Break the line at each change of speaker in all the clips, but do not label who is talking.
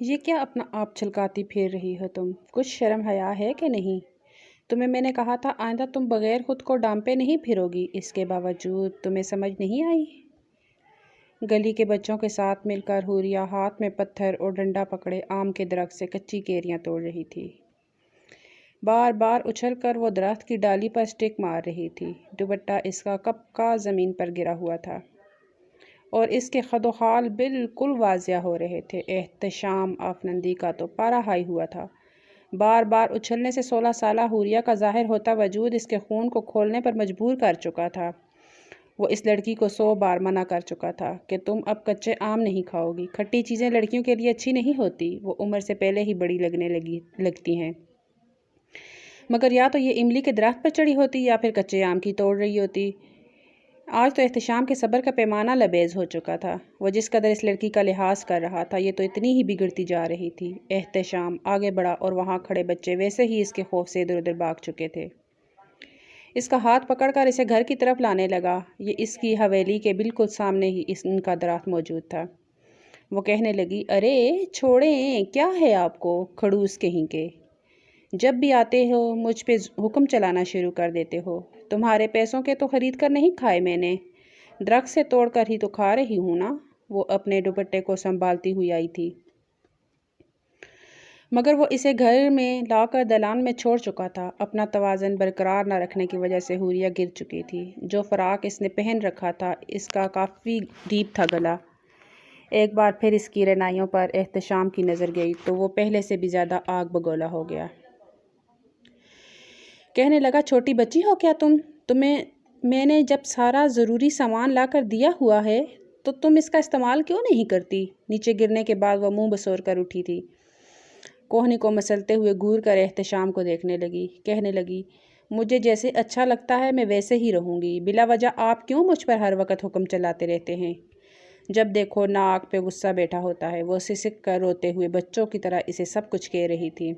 یہ کیا اپنا آپ چھلکاتی پھر رہی ہو تم؟ کچھ شرم حیا ہے کہ نہیں؟ تمہیں میں نے کہا تھا آئندہ تم بغیر خود کو ڈانپے نہیں پھرو گی، اس کے باوجود تمہیں سمجھ نہیں آئی؟ گلی کے بچوں کے ساتھ مل کر حوریہ ہاتھ میں پتھر اور ڈنڈا پکڑے آم کے درخت سے کچی کیریاں توڑ رہی تھی۔ بار بار اچھل کر وہ درخت کی ڈالی پر سٹک مار رہی تھی۔ دوپٹہ اس کا کب کا زمین پر گرا ہوا تھا اور اس کے خد و خال بالکل واضح ہو رہے تھے۔ احتشام آفندی کا تو پارا ہائی ہوا تھا۔ بار بار اچھلنے سے 16 سالہ حوریہ کا ظاہر ہوتا وجود اس کے خون کو کھولنے پر مجبور کر چکا تھا۔ وہ اس لڑکی کو 100 بار منع کر چکا تھا کہ تم اب کچے آم نہیں کھاؤ گی، کھٹی چیزیں لڑکیوں کے لیے اچھی نہیں ہوتی، وہ عمر سے پہلے ہی بڑی لگتی ہیں۔ مگر یا تو یہ املی کے درخت پر چڑھی ہوتی یا پھر کچے آم کی توڑ رہی ہوتی۔ آج تو احتشام کے صبر کا پیمانہ لبیز ہو چکا تھا۔ وہ جس قدر اس لڑکی کا لحاظ کر رہا تھا یہ تو اتنی ہی بگڑتی جا رہی تھی۔ احتشام آگے بڑھا اور وہاں کھڑے بچے ویسے ہی اس کے خوف سے ادھر ادھر بھاگ چکے تھے۔ اس کا ہاتھ پکڑ کر اسے گھر کی طرف لانے لگا۔ یہ اس کی حویلی کے بالکل سامنے ہی ان کا درخت موجود تھا۔ وہ کہنے لگی، ارے چھوڑیں، کیا ہے آپ کو، کھڑوس کہیں کے! جب بھی آتے ہو مجھ پہ حکم چلانا شروع کر دیتے ہو۔ تمہارے پیسوں کے تو خرید کر نہیں کھائے میں نے، درخت سے توڑ کر ہی تو کھا رہی ہوں نا۔ وہ اپنے دوپٹے کو سنبھالتی ہوئی آئی تھی، مگر وہ اسے گھر میں لا کر دالان میں چھوڑ چکا تھا۔ اپنا توازن برقرار نہ رکھنے کی وجہ سے حوریہ گر چکی تھی۔ جو فراق اس نے پہن رکھا تھا اس کا کافی ڈیپ تھا گلا۔ ایک بار پھر اس کی رعنائیوں پر احتشام کی نظر گئی تو وہ پہلے سے بھی زیادہ آگ بگولا ہو گیا۔ کہنے لگا، چھوٹی بچی ہو کیا تم؟ تمہیں میں نے جب سارا ضروری سامان لا کر دیا ہوا ہے تو تم اس کا استعمال کیوں نہیں کرتی؟ نیچے گرنے کے بعد وہ منہ بسور کر اٹھی تھی۔ کوہنی کو مسلتے ہوئے گور کر احتشام کو دیکھنے لگی، کہنے لگی، مجھے جیسے اچھا لگتا ہے میں ویسے ہی رہوں گی۔ بلا وجہ آپ کیوں مجھ پر ہر وقت حکم چلاتے رہتے ہیں؟ جب دیکھو ناک پہ غصہ بیٹھا ہوتا ہے۔ وہ سسک کر روتے ہوئے بچوں کی طرح اسے سب کچھ کہہ رہی تھی۔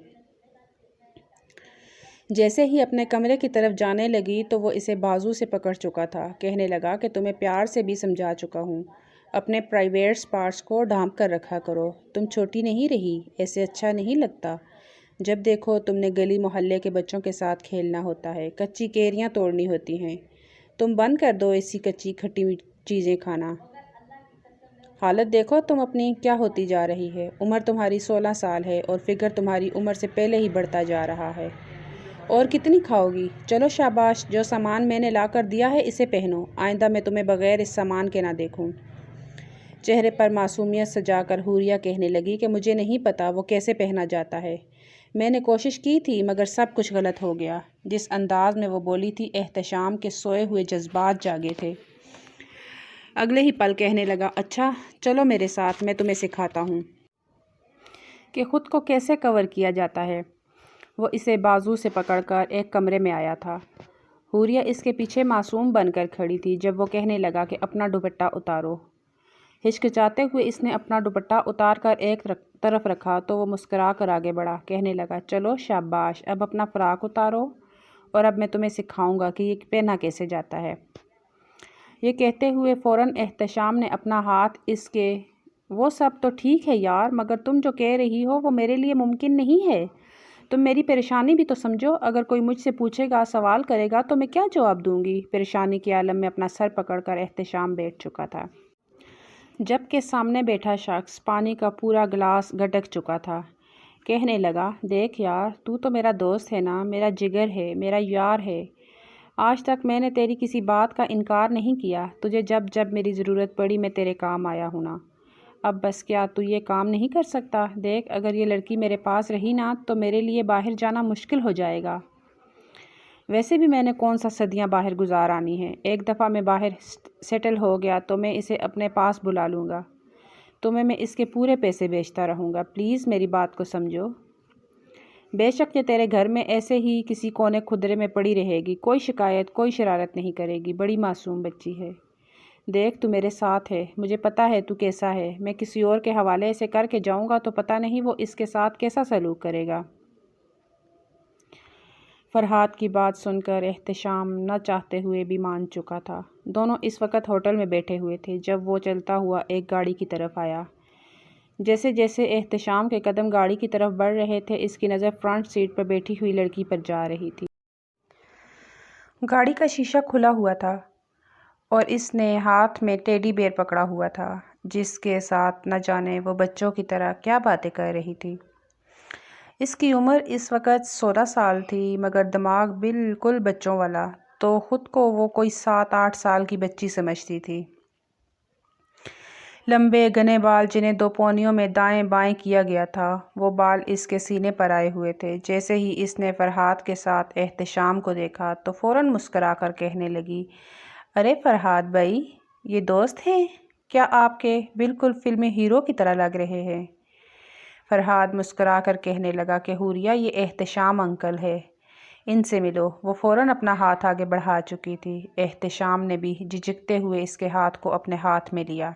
جیسے ہی اپنے کمرے کی طرف جانے لگی تو وہ اسے بازو سے پکڑ چکا تھا۔ کہنے لگا کہ تمہیں پیار سے بھی سمجھا چکا ہوں، اپنے پرائیویٹ پارٹس کو ڈھانپ کر رکھا کرو۔ تم چھوٹی نہیں رہی، ایسے اچھا نہیں لگتا۔ جب دیکھو تم نے گلی محلے کے بچوں کے ساتھ کھیلنا ہوتا ہے، کچی کیریاں توڑنی ہوتی ہیں۔ تم بند کر دو ایسی کچی کھٹی چیزیں کھانا۔ حالت دیکھو تم اپنی کیا ہوتی جا رہی ہے۔ عمر تمہاری 16 سال ہے اور فگر تمہاری عمر سے پہلے ہی بڑھتا جا رہا ہے۔ اور کتنی کھاؤ گی؟ چلو شاباش، جو سامان میں نے لا کر دیا ہے اسے پہنو، آئندہ میں تمہیں بغیر اس سامان کے نہ دیکھوں۔ چہرے پر معصومیت سجا کر حوریہ کہنے لگی کہ مجھے نہیں پتا وہ کیسے پہنا جاتا ہے۔ میں نے کوشش کی تھی مگر سب کچھ غلط ہو گیا۔ جس انداز میں وہ بولی تھی احتشام کے سوئے ہوئے جذبات جاگے تھے۔ اگلے ہی پل کہنے لگا، اچھا چلو میرے ساتھ، میں تمہیں سکھاتا ہوں کہ خود کو کیسے کور کیا جاتا ہے۔ وہ اسے بازو سے پکڑ کر ایک کمرے میں آیا تھا۔ حوریہ اس کے پیچھے معصوم بن کر کھڑی تھی۔ جب وہ کہنے لگا کہ اپنا دوپٹہ اتارو، ہچکچاتے ہوئے اس نے اپنا دوپٹہ اتار کر ایک طرف رکھا تو وہ مسکرا کر آگے بڑھا، کہنے لگا، چلو شاباش، اب اپنا فراق اتارو اور اب میں تمہیں سکھاؤں گا کہ یہ پہنا کیسے جاتا ہے۔ یہ کہتے ہوئے فوراً احتشام نے اپنا ہاتھ اس کے، وہ سب تو ٹھیک ہے یار، مگر تم جو کہہ رہی ہو وہ میرے لیے ممکن نہیں ہے۔ تم میری پریشانی بھی تو سمجھو، اگر کوئی مجھ سے پوچھے گا، سوال کرے گا تو میں کیا جواب دوں گی؟ پریشانی کے عالم میں اپنا سر پکڑ کر احتشام بیٹھ چکا تھا، جبکہ سامنے بیٹھا شخص پانی کا پورا گلاس گھٹک چکا تھا۔ کہنے لگا، دیکھ یار، تو میرا دوست ہے نا، میرا جگر ہے، میرا یار ہے۔ آج تک میں نے تیری کسی بات کا انکار نہیں کیا۔ تجھے جب جب میری ضرورت پڑی میں تیرے کام آیا ہوں نا۔ اب بس کیا تو یہ کام نہیں کر سکتا؟ دیکھ، اگر یہ لڑکی میرے پاس رہی نا تو میرے لیے باہر جانا مشکل ہو جائے گا۔ ویسے بھی میں نے کون سا صدیاں باہر گزارانی ہیں۔ ایک دفعہ میں باہر سیٹل ہو گیا تو میں اسے اپنے پاس بلا لوں گا۔ تمہیں میں اس کے پورے پیسے بیچتا رہوں گا۔ پلیز میری بات کو سمجھو۔ بے شک یہ تیرے گھر میں ایسے ہی کسی کونے خدرے میں پڑی رہے گی، کوئی شکایت، کوئی شرارت نہیں کرے گی، بڑی معصوم بچی ہے۔ دیکھ تو میرے ساتھ ہے، مجھے پتا ہے تو کیسا ہے۔ میں کسی اور کے حوالے اسے کر کے جاؤں گا تو پتہ نہیں وہ اس کے ساتھ کیسا سلوک کرے گا۔ فرحات کی بات سن کر احتشام نہ چاہتے ہوئے بھی مان چکا تھا۔ دونوں اس وقت ہوٹل میں بیٹھے ہوئے تھے جب وہ چلتا ہوا ایک گاڑی کی طرف آیا۔ جیسے جیسے احتشام کے قدم گاڑی کی طرف بڑھ رہے تھے اس کی نظر فرنٹ سیٹ پر بیٹھی ہوئی لڑکی پر جا رہی تھی۔ گاڑی کا شیشہ کھلا ہوا تھا اور اس نے ہاتھ میں ٹیڈی بیئر پکڑا ہوا تھا جس کے ساتھ نہ جانے وہ بچوں کی طرح کیا باتیں کر رہی تھی۔ اس کی عمر اس وقت 16 سال تھی مگر دماغ بالکل بچوں والا، تو خود کو وہ کوئی 7-8 سال کی بچی سمجھتی تھی۔ لمبے گھنے بال جنہیں 2 پونیوں میں دائیں بائیں کیا گیا تھا، وہ بال اس کے سینے پر آئے ہوئے تھے۔ جیسے ہی اس نے فرحاد کے ساتھ احتشام کو دیکھا تو فوراً مسکرا کر کہنے لگی، ارے فرحاد بھائی، یہ دوست ہیں کیا آپ کے؟ بالکل فلمی ہیرو کی طرح لگ رہے ہیں۔ فرحاد مسکرا کر کہنے لگا کہ حوریہ یہ احتشام انکل ہے، ان سے ملو۔ وہ فوراً اپنا ہاتھ آگے بڑھا چکی تھی۔ احتشام نے بھی جھجکتے ہوئے اس کے ہاتھ کو اپنے ہاتھ میں لیا۔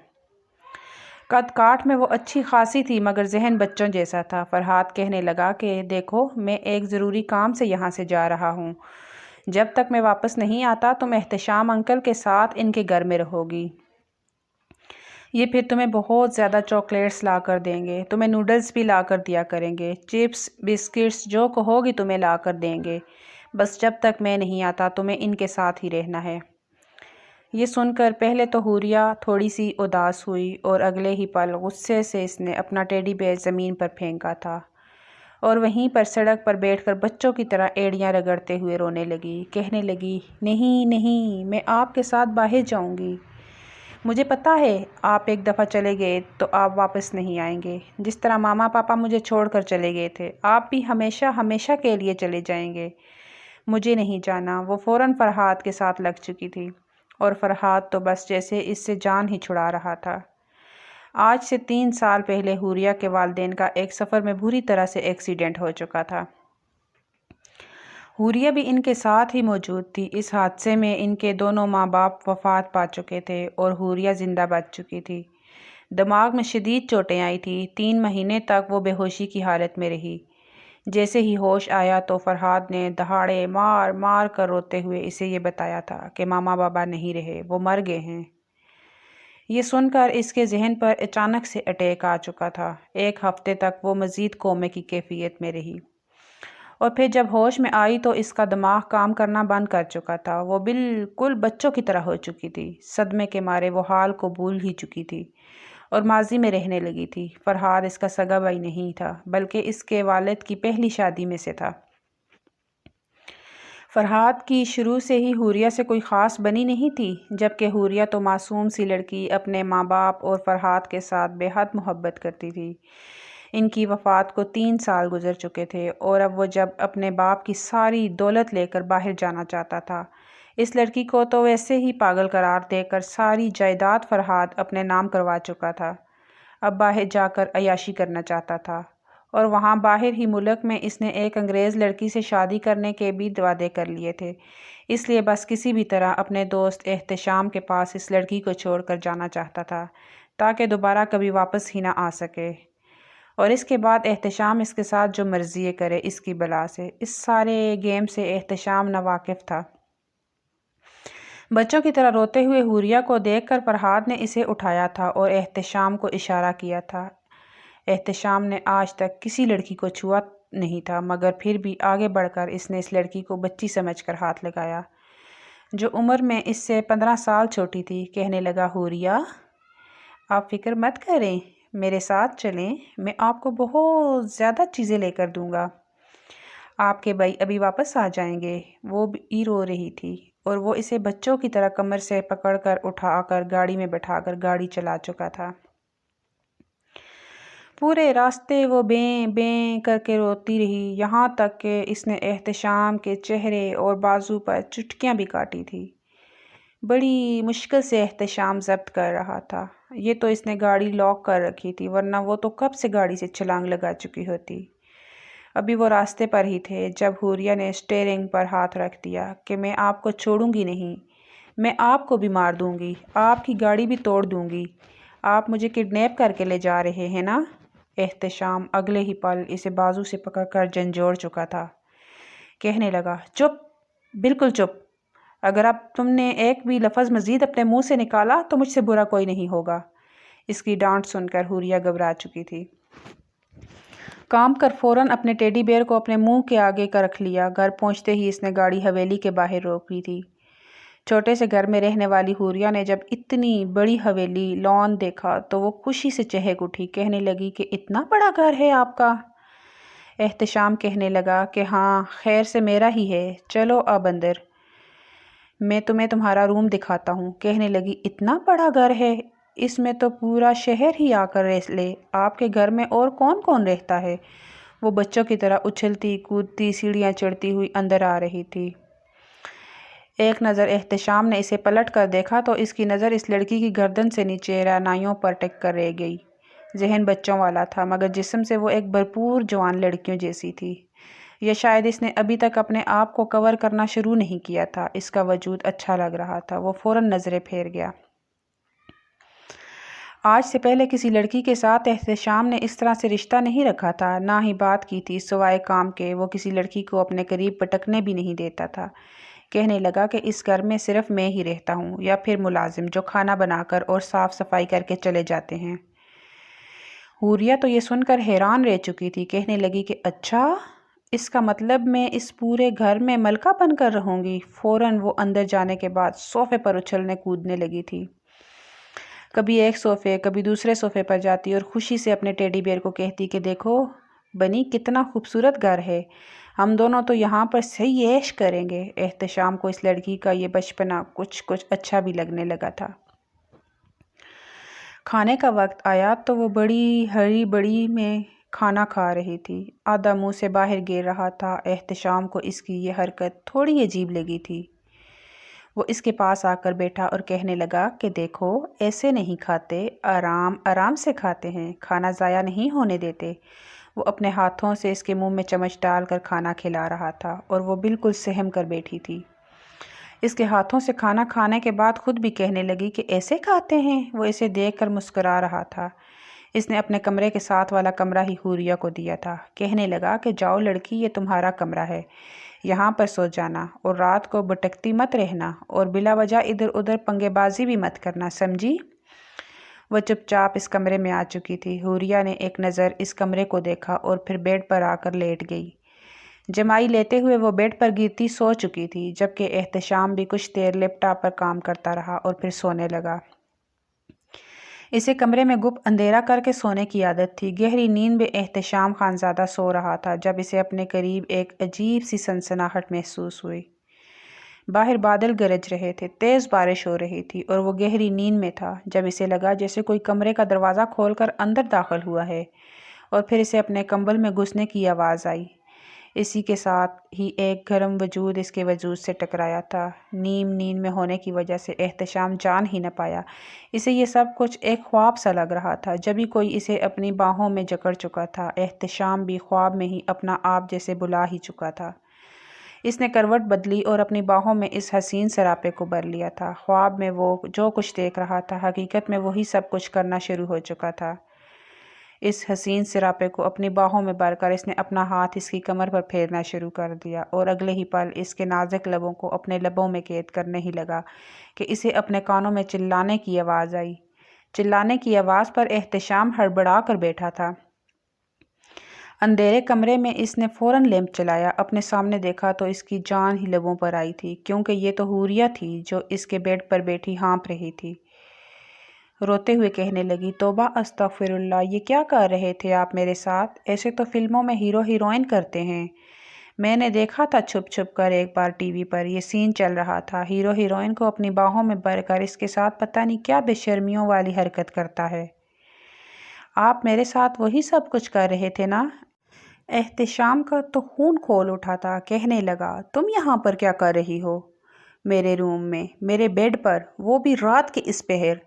قد کاٹ میں وہ اچھی خاصی تھی مگر ذہن بچوں جیسا تھا۔ فرحاد کہنے لگا کہ دیکھو میں ایک ضروری کام سے یہاں سے جا رہا ہوں، جب تک میں واپس نہیں آتا تم احتشام انکل کے ساتھ ان کے گھر میں رہو گی۔ یہ پھر تمہیں بہت زیادہ چاکلیٹس لا کر دیں گے، تمہیں نوڈلز بھی لا کر دیا کریں گے، چپس بسکٹس جو کہو گی تمہیں لا کر دیں گے، بس جب تک میں نہیں آتا تمہیں ان کے ساتھ ہی رہنا ہے۔ یہ سن کر پہلے تو حوریہ تھوڑی سی اداس ہوئی اور اگلے ہی پل غصے سے اس نے اپنا ٹیڈی بیئر زمین پر پھینکا تھا اور وہیں پر سڑک پر بیٹھ کر بچوں کی طرح ایڑیاں رگڑتے ہوئے رونے لگی۔ کہنے لگی، نہیں نہیں، میں آپ کے ساتھ باہر جاؤں گی، مجھے پتہ ہے آپ ایک دفعہ چلے گئے تو آپ واپس نہیں آئیں گے، جس طرح ماما پاپا مجھے چھوڑ کر چلے گئے تھے آپ بھی ہمیشہ ہمیشہ کے لیے چلے جائیں گے، مجھے نہیں جانا۔ وہ فوراً فرحاد کے ساتھ لگ چکی تھی اور فرحاد تو بس جیسے اس سے جان ہی چھڑا رہا تھا۔ آج سے 3 سال پہلے حوریہ کے والدین کا ایک سفر میں بری طرح سے ایکسیڈنٹ ہو چکا تھا۔ حوریہ بھی ان کے ساتھ ہی موجود تھی۔ اس حادثے میں ان کے دونوں ماں باپ وفات پا چکے تھے اور حوریہ زندہ بچ چکی تھی۔ دماغ میں شدید چوٹیں آئی تھیں۔ 3 مہینے تک وہ بے ہوشی کی حالت میں رہی۔ جیسے ہی ہوش آیا تو فرحاد نے دہاڑے مار مار کر روتے ہوئے اسے یہ بتایا تھا کہ ماما بابا نہیں رہے، وہ مر گئے ہیں۔ یہ سن کر اس کے ذہن پر اچانک سے اٹیک آ چکا تھا۔ 1 ہفتے تک وہ مزید کومے کی کیفیت میں رہی اور پھر جب ہوش میں آئی تو اس کا دماغ کام کرنا بند کر چکا تھا۔ وہ بالکل بچوں کی طرح ہو چکی تھی۔ صدمے کے مارے وہ حال کو بھول ہی چکی تھی اور ماضی میں رہنے لگی تھی۔ فرحاد اس کا سگا بھائی نہیں تھا بلکہ اس کے والد کی پہلی شادی میں سے تھا۔ فرحاد کی شروع سے ہی حوریہ سے کوئی خاص بنی نہیں تھی، جبکہ حوریہ تو معصوم سی لڑکی اپنے ماں باپ اور فرحاد کے ساتھ بے حد محبت کرتی تھی۔ ان کی وفات کو 3 سال گزر چکے تھے اور اب وہ جب اپنے باپ کی ساری دولت لے کر باہر جانا چاہتا تھا، اس لڑکی کو تو ویسے ہی پاگل قرار دے کر ساری جائیداد فرحاد اپنے نام کروا چکا تھا۔ اب باہر جا کر عیاشی کرنا چاہتا تھا اور وہاں باہر ہی ملک میں اس نے ایک انگریز لڑکی سے شادی کرنے کے بھی وعدے کر لیے تھے۔ اس لیے بس کسی بھی طرح اپنے دوست احتشام کے پاس اس لڑکی کو چھوڑ کر جانا چاہتا تھا تاکہ دوبارہ کبھی واپس ہی نہ آ سکے، اور اس کے بعد احتشام اس کے ساتھ جو مرضی کرے اس کی بلا سے۔ اس سارے گیم سے احتشام ناواقف تھا۔ بچوں کی طرح روتے ہوئے حوریہ کو دیکھ کر فرحاد نے اسے اٹھایا تھا اور احتشام کو اشارہ کیا تھا۔ احتشام نے آج تک کسی لڑکی کو چھوا نہیں تھا مگر پھر بھی آگے بڑھ کر اس نے اس لڑکی کو بچی سمجھ کر ہاتھ لگایا جو عمر میں اس سے 15 سال چھوٹی تھی۔ کہنے لگا، حوریہ آپ فکر مت کریں، میرے ساتھ چلیں، میں آپ کو بہت زیادہ چیزیں لے کر دوں گا، آپ کے بھائی ابھی واپس آ جائیں گے۔ وہ بھی رو رہی تھی اور وہ اسے بچوں کی طرح کمر سے پکڑ کر اٹھا کر گاڑی میں بٹھا کر گاڑی چلا چکا تھا۔ پورے راستے وہ بیں بیں کر کے روتی رہی، یہاں تک کہ اس نے احتشام کے چہرے اور بازو پر چٹکیاں بھی کاٹی تھی۔ بڑی مشکل سے احتشام ضبط کر رہا تھا۔ یہ تو اس نے گاڑی لاک کر رکھی تھی ورنہ وہ تو کب سے گاڑی سے چھلانگ لگا چکی ہوتی۔ ابھی وہ راستے پر ہی تھے جب حوریہ نے اسٹیئرنگ پر ہاتھ رکھ دیا کہ میں آپ کو چھوڑوں گی نہیں، میں آپ کو بھی مار دوں گی، آپ کی گاڑی بھی توڑ دوں گی، آپ مجھے کڈنیپ کر کے لے جا رہے ہیں نا؟ احتشام اگلے ہی پل اسے بازو سے پکڑ کر جھنجھوڑ چکا تھا۔ کہنے لگا، چپ، بالکل چپ، اگر اب تم نے ایک بھی لفظ مزید اپنے منہ سے نکالا تو مجھ سے برا کوئی نہیں ہوگا۔ اس کی ڈانٹ سن کر حوریہ گھبرا چکی تھی۔ کام کر فوراً اپنے ٹیڈی بیئر کو اپنے منہ کے آگے کا رکھ لیا۔ گھر پہنچتے ہی اس نے گاڑی حویلی کے باہر روک لی تھی۔ چھوٹے سے گھر میں رہنے والی حوریہ نے جب اتنی بڑی حویلی لان دیکھا تو وہ خوشی سے چہک اٹھی، کہنے لگی کہ اتنا بڑا گھر ہے آپ کا؟ احتشام کہنے لگا کہ ہاں، خیر سے میرا ہی ہے، چلو اب اندر، میں تمہیں تمہارا روم دکھاتا ہوں۔ کہنے لگی اتنا بڑا گھر ہے، اس میں تو پورا شہر ہی آ کر رہ لے، آپ کے گھر میں اور کون کون رہتا ہے؟ وہ بچوں کی طرح اچھلتی کودتی سیڑھیاں چڑھتی ہوئی اندر آ رہی تھی۔ ایک نظر احتشام نے اسے پلٹ کر دیکھا تو اس کی نظر اس لڑکی کی گردن سے نیچے رعنائیوں پر ٹک کر رہ گئی۔ ذہن بچوں والا تھا مگر جسم سے وہ ایک بھرپور جوان لڑکیوں جیسی تھی، یا شاید اس نے ابھی تک اپنے آپ کو کور کرنا شروع نہیں کیا تھا۔ اس کا وجود اچھا لگ رہا تھا۔ وہ فوراً نظریں پھیر گیا۔ آج سے پہلے کسی لڑکی کے ساتھ احتشام نے اس طرح سے رشتہ نہیں رکھا تھا، نہ ہی بات کی تھی، سوائے کام کے وہ کسی لڑکی کو اپنے قریب پٹکنے بھی نہیں دیتا تھا۔ کہنے لگا کہ اس گھر میں صرف میں ہی رہتا ہوں، یا پھر ملازم جو کھانا بنا کر اور صاف صفائی کر کے چلے جاتے ہیں۔ حوریہ تو یہ سن کر حیران رہ چکی تھی، کہنے لگی کہ اچھا، اس کا مطلب میں اس پورے گھر میں ملکہ بن کر رہوں گی۔ فوراً وہ اندر جانے کے بعد صوفے پر اچھلنے کودنے لگی تھی۔ کبھی ایک صوفے کبھی دوسرے صوفے پر جاتی اور خوشی سے اپنے ٹیڈی بیئر کو کہتی کہ دیکھو بنی، کتنا خوبصورت گھر ہے، ہم دونوں تو یہاں پر صحیح عیش کریں گے۔ احتشام کو اس لڑکی کا یہ بچپنا کچھ اچھا بھی لگنے لگا تھا۔ کھانے کا وقت آیا تو وہ بڑی ہری بڑی میں کھانا کھا رہی تھی، آدھا منہ سے باہر گر رہا تھا۔ احتشام کو اس کی یہ حرکت تھوڑی عجیب لگی تھی۔ وہ اس کے پاس آ کر بیٹھا اور کہنے لگا کہ دیکھو، ایسے نہیں کھاتے، آرام آرام سے کھاتے ہیں، کھانا ضائع نہیں ہونے دیتے۔ وہ اپنے ہاتھوں سے اس کے منہ میں چمچ ڈال کر کھانا کھلا رہا تھا اور وہ بالکل سہم کر بیٹھی تھی۔ اس کے ہاتھوں سے کھانا کھانے کے بعد خود بھی کہنے لگی کہ ایسے کھاتے ہیں۔ وہ اسے دیکھ کر مسکرا رہا تھا۔ اس نے اپنے کمرے کے ساتھ والا کمرہ ہی حوریہ کو دیا تھا۔ کہنے لگا کہ جاؤ لڑکی، یہ تمہارا کمرہ ہے، یہاں پر سو جانا، اور رات کو بھٹکتی مت رہنا، اور بلا وجہ ادھر ادھر پنگے بازی بھی مت کرنا، سمجھی؟ وہ چپ چاپ اس کمرے میں آ چکی تھی۔ حوریہ نے ایک نظر اس کمرے کو دیکھا اور پھر بیڈ پر آ کر لیٹ گئی۔ جمائی لیتے ہوئے وہ بیڈ پر گرتی سو چکی تھی، جبکہ احتشام بھی کچھ دیر لیپ ٹاپ پر کام کرتا رہا اور پھر سونے لگا۔ اسے کمرے میں گپ اندھیرا کر کے سونے کی عادت تھی۔ گہری نیند میں احتشام خانزادہ سو رہا تھا جب اسے اپنے قریب ایک عجیب سی سنسناہٹ محسوس ہوئی۔ باہر بادل گرج رہے تھے، تیز بارش ہو رہی تھی اور وہ گہری نیند میں تھا جب اسے لگا جیسے کوئی کمرے کا دروازہ کھول کر اندر داخل ہوا ہے، اور پھر اسے اپنے کمبل میں گھسنے کی آواز آئی۔ اسی کے ساتھ ہی ایک گرم وجود اس کے وجود سے ٹکرایا تھا۔ نیم نیند میں ہونے کی وجہ سے احتشام جان ہی نہ پایا۔ اسے یہ سب کچھ ایک خواب سا لگ رہا تھا، جبھی کوئی اسے اپنی باہوں میں جکڑ چکا تھا۔ احتشام بھی خواب میں ہی اپنا آپ جیسے بلا ہی چکا تھا۔ اس نے کروٹ بدلی اور اپنی باہوں میں اس حسین سراپے کو بھر لیا تھا۔ خواب میں وہ جو کچھ دیکھ رہا تھا، حقیقت میں وہی سب کچھ کرنا شروع ہو چکا تھا۔ اس حسین سراپے کو اپنی باہوں میں بھر کر اس نے اپنا ہاتھ اس کی کمر پر پھیرنا شروع کر دیا، اور اگلے ہی پل اس کے نازک لبوں کو اپنے لبوں میں قید کرنے ہی لگا کہ اسے اپنے کانوں میں چلانے کی آواز آئی۔ چلانے کی آواز پر احتشام ہڑبڑا کر بیٹھا تھا۔ اندھیرے کمرے میں اس نے فوراً لیمپ چلایا، اپنے سامنے دیکھا تو اس کی جان ہی لبوں پر آئی تھی، کیونکہ یہ تو حوریہ تھی جو اس کے بیڈ پر بیٹھی ہانپ رہی تھی۔ روتے ہوئے کہنے لگی، توبہ استغفر اللہ، یہ کیا کر رہے تھے آپ میرے ساتھ؟ ایسے تو فلموں میں ہیرو ہیروئن کرتے ہیں۔ میں نے دیکھا تھا چھپ چھپ کر ایک بار ٹی وی پر یہ سین چل رہا تھا، ہیرو ہیروئن کو اپنی باہوں میں بھر کر اس کے ساتھ پتہ نہیں کیا بے شرمیوں والی حرکت کرتا ہے۔ آپ میرے ساتھ وہی سب کچھ کر رہے تھے نا؟ احتشام کا تو خون کھول اٹھا تھا، کہنے لگا، تم یہاں پر کیا کر رہی ہو؟ میرے روم میں، میرے بیڈ پر، وہ بھی رات کے اس پہر؟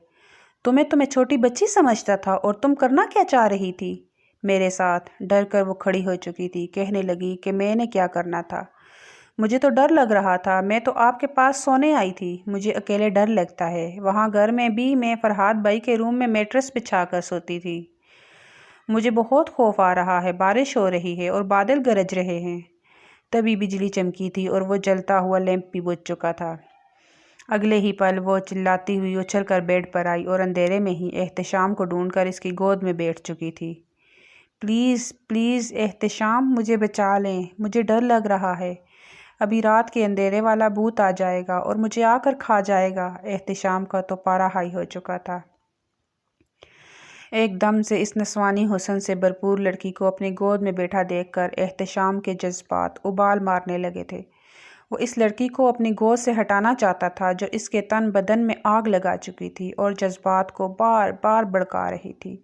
تمہیں چھوٹی بچی سمجھتا تھا، اور تم کرنا کیا چاہ رہی تھی میرے ساتھ؟ ڈر کر وہ کھڑی ہو چکی تھی، کہنے لگی کہ میں نے کیا کرنا تھا؟ مجھے تو ڈر لگ رہا تھا، میں تو آپ کے پاس سونے آئی تھی، مجھے اکیلے ڈر لگتا ہے۔ وہاں گھر میں بھی میں فرحاد بھائی کے روم میں میٹرس بچھا کر سوتی تھی۔ مجھے بہت خوف آ رہا ہے، بارش ہو رہی ہے اور بادل گرج رہے ہیں۔ تبھی بجلی چمکی تھی اور وہ جلتا ہوا لیمپ بھی بجھ چکا تھا۔ اگلے ہی پل وہ چلاتی ہوئی اچھل کر بیڈ پر آئی اور اندھیرے میں ہی احتشام کو ڈھونڈ کر اس کی گود میں بیٹھ چکی تھی۔ پلیز پلیز احتشام، مجھے بچا لیں، مجھے ڈر لگ رہا ہے، ابھی رات کے اندھیرے والا بھوت آ جائے گا اور مجھے آ کر کھا جائے گا۔ احتشام کا تو پارا ہائی ہو چکا تھا۔ ایک دم سے اس نسوانی حسن سے بھرپور لڑکی کو اپنی گود میں بیٹھا دیکھ کر احتشام کے جذبات ابال مارنے لگے تھے۔ وہ اس لڑکی کو اپنی گود سے ہٹانا چاہتا تھا جو اس کے تن بدن میں آگ لگا چکی تھی اور جذبات کو بار بار بھڑکا رہی تھی،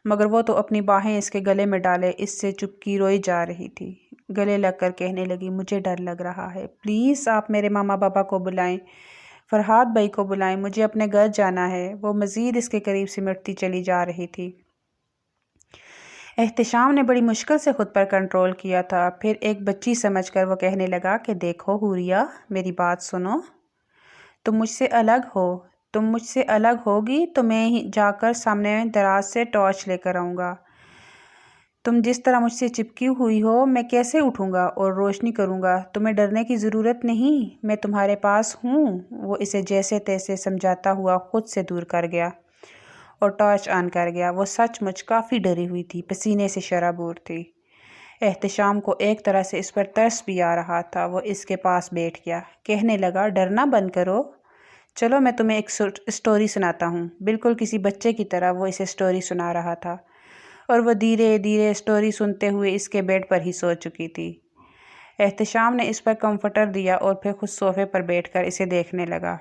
مگر وہ تو اپنی باہیں اس کے گلے میں ڈالے اس سے چپکی روئی جا رہی تھی۔ گلے لگ کر کہنے لگی، مجھے ڈر لگ رہا ہے، پلیز آپ میرے ماما بابا کو بلائیں، فرحاد بھائی کو بلائیں، مجھے اپنے گھر جانا ہے۔ وہ مزید اس کے قریب سمٹتی چلی جا رہی تھی۔ احتشام نے بڑی مشکل سے خود پر کنٹرول کیا تھا، پھر ایک بچی سمجھ کر وہ کہنے لگا کہ دیکھو حوریہ، میری بات سنو، تم مجھ سے الگ ہو، تم مجھ سے الگ ہوگی تو میں جا کر سامنے دراز سے ٹارچ لے کر آؤں گا۔ تم جس طرح مجھ سے چپکی ہوئی ہو، میں کیسے اٹھوں گا اور روشنی کروں گا؟ تمہیں ڈرنے کی ضرورت نہیں، میں تمہارے پاس ہوں۔ وہ اسے جیسے تیسے سمجھاتا ہوا خود سے دور کر گیا اور ٹارچ آن کر گیا۔ وہ سچ مچ کافی ڈری ہوئی تھی، پسینے سے شرابور تھی۔ احتشام کو ایک طرح سے اس پر ترس بھی آ رہا تھا۔ وہ اس کے پاس بیٹھ گیا، کہنے لگا، ڈرنا بند کرو، چلو میں تمہیں ایک اسٹوری سناتا ہوں۔ بالکل کسی بچے کی طرح وہ اسے اسٹوری سنا رہا تھا اور وہ دھیرے دھیرے اسٹوری سنتے ہوئے اس کے بیڈ پر ہی سو چکی تھی۔ احتشام نے اس پر کمفرٹر دیا اور پھر خود صوفے پر بیٹھ کر اسے دیکھنے لگا۔